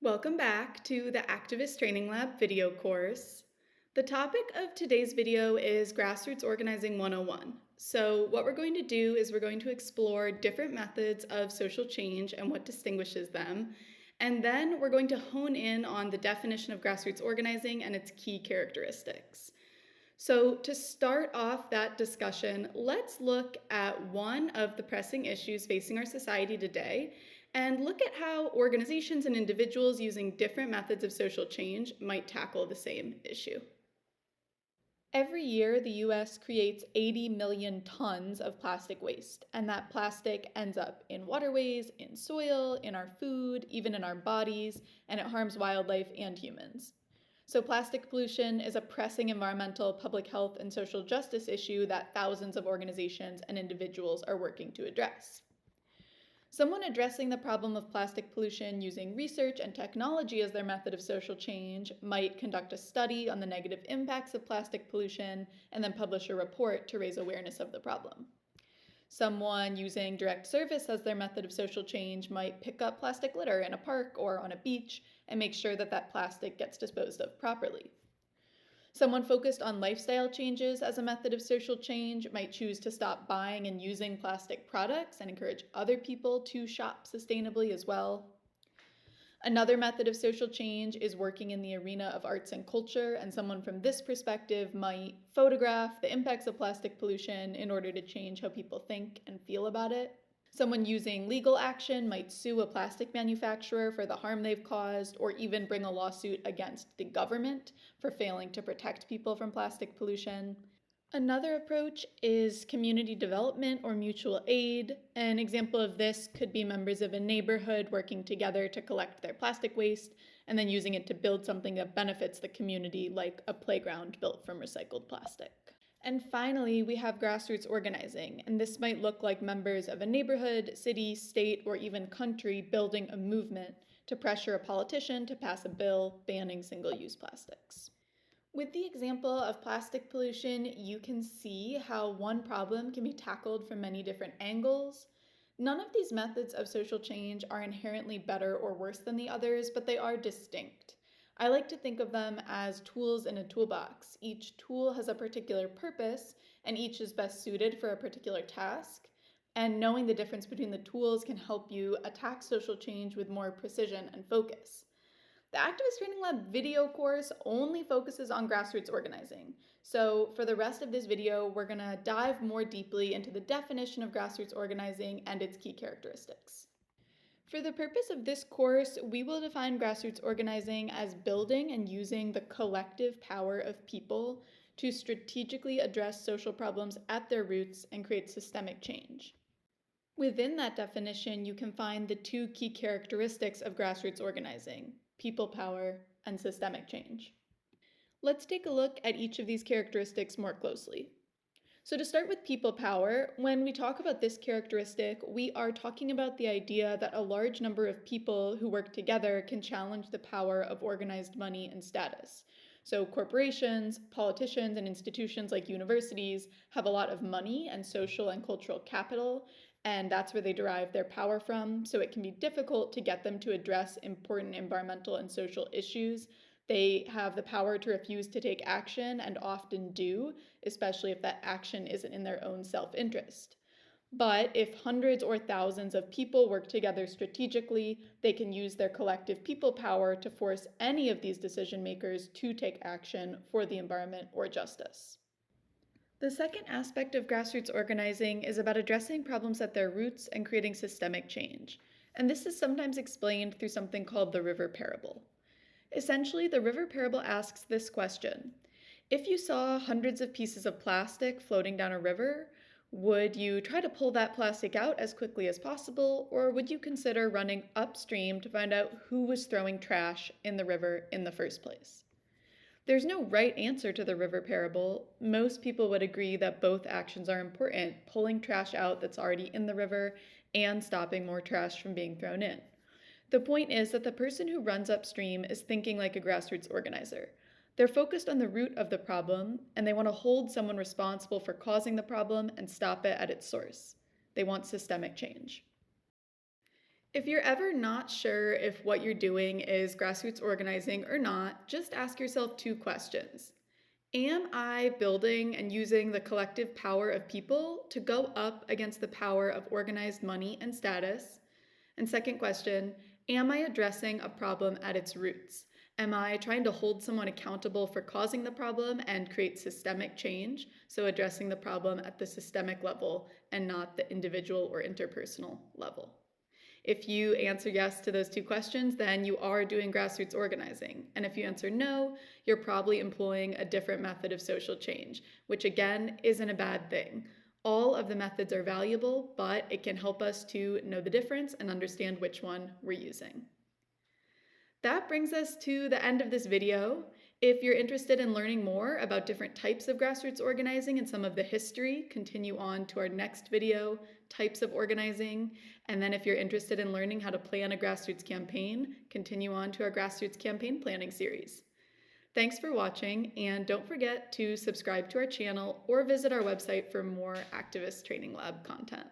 Welcome back to the Activist Training Lab video course. The topic of today's video is Grassroots Organizing 101. So what we're going to do is we're going to explore different methods of social change and what distinguishes them. And then we're going to hone in on the definition of grassroots organizing and its key characteristics. So to start off that discussion, let's look at one of the pressing issues facing our society today and look at how organizations and individuals using different methods of social change might tackle the same issue. Every year, the US creates 80 million tons of plastic waste, and that plastic ends up in waterways, in soil, in our food, even in our bodies, and it harms wildlife and humans. So plastic pollution is a pressing environmental, public health, and social justice issue that thousands of organizations and individuals are working to address. Someone addressing the problem of plastic pollution using research and technology as their method of social change might conduct a study on the negative impacts of plastic pollution and then publish a report to raise awareness of the problem. Someone using direct service as their method of social change might pick up plastic litter in a park or on a beach and make sure that that plastic gets disposed of properly. Someone focused on lifestyle changes as a method of social change might choose to stop buying and using plastic products and encourage other people to shop sustainably as well. Another method of social change is working in the arena of arts and culture, and someone from this perspective might photograph the impacts of plastic pollution in order to change how people think and feel about it. Someone using legal action might sue a plastic manufacturer for the harm they've caused, or even bring a lawsuit against the government for failing to protect people from plastic pollution. Another approach is community development or mutual aid. An example of this could be members of a neighborhood working together to collect their plastic waste and then using it to build something that benefits the community, like a playground built from recycled plastic. And finally, we have grassroots organizing, and this might look like members of a neighborhood, city, state, or even country building a movement to pressure a politician to pass a bill banning single-use plastics. With the example of plastic pollution, you can see how one problem can be tackled from many different angles. None of these methods of social change are inherently better or worse than the others, but they are distinct. I like to think of them as tools in a toolbox. Each tool has a particular purpose, and each is best suited for a particular task. And knowing the difference between the tools can help you attack social change with more precision and focus. The Activist Training Lab video course only focuses on grassroots organizing. So for the rest of this video, we're going to dive more deeply into the definition of grassroots organizing and its key characteristics. For the purpose of this course, we will define grassroots organizing as building and using the collective power of people to strategically address social problems at their roots and create systemic change. Within that definition, you can find the two key characteristics of grassroots organizing: people power and systemic change. Let's take a look at each of these characteristics more closely. So to start with people power, when we talk about this characteristic, we are talking about the idea that a large number of people who work together can challenge the power of organized money and status. So corporations, politicians, and institutions like universities have a lot of money and social and cultural capital, and that's where they derive their power from. So it can be difficult to get them to address important environmental and social issues. They have the power to refuse to take action and often do, especially if that action isn't in their own self-interest. But if hundreds or thousands of people work together strategically, they can use their collective people power to force any of these decision makers to take action for the environment or justice. The second aspect of grassroots organizing is about addressing problems at their roots and creating systemic change. And this is sometimes explained through something called the river parable. Essentially, the river parable asks this question: if you saw hundreds of pieces of plastic floating down a river, would you try to pull that plastic out as quickly as possible, or would you consider running upstream to find out who was throwing trash in the river in the first place? There's no right answer to the river parable. Most people would agree that both actions are important: pulling trash out that's already in the river and stopping more trash from being thrown in. The point is that the person who runs upstream is thinking like a grassroots organizer. They're focused on the root of the problem, and they want to hold someone responsible for causing the problem and stop it at its source. They want systemic change. If you're ever not sure if what you're doing is grassroots organizing or not, just ask yourself two questions. Am I building and using the collective power of people to go up against the power of organized money and status? And second question, am I addressing a problem at its roots? Am I trying to hold someone accountable for causing the problem and create systemic change? So addressing the problem at the systemic level and not the individual or interpersonal level. If you answer yes to those two questions, then you are doing grassroots organizing. And if you answer no, you're probably employing a different method of social change, which again isn't a bad thing. All of the methods are valuable, but it can help us to know the difference and understand which one we're using. That brings us to the end of this video. If you're interested in learning more about different types of grassroots organizing and some of the history, continue on to our next video, Types of Organizing. And then if you're interested in learning how to plan a grassroots campaign, continue on to our grassroots campaign planning series. Thanks for watching, and don't forget to subscribe to our channel or visit our website for more Activist Training Lab content.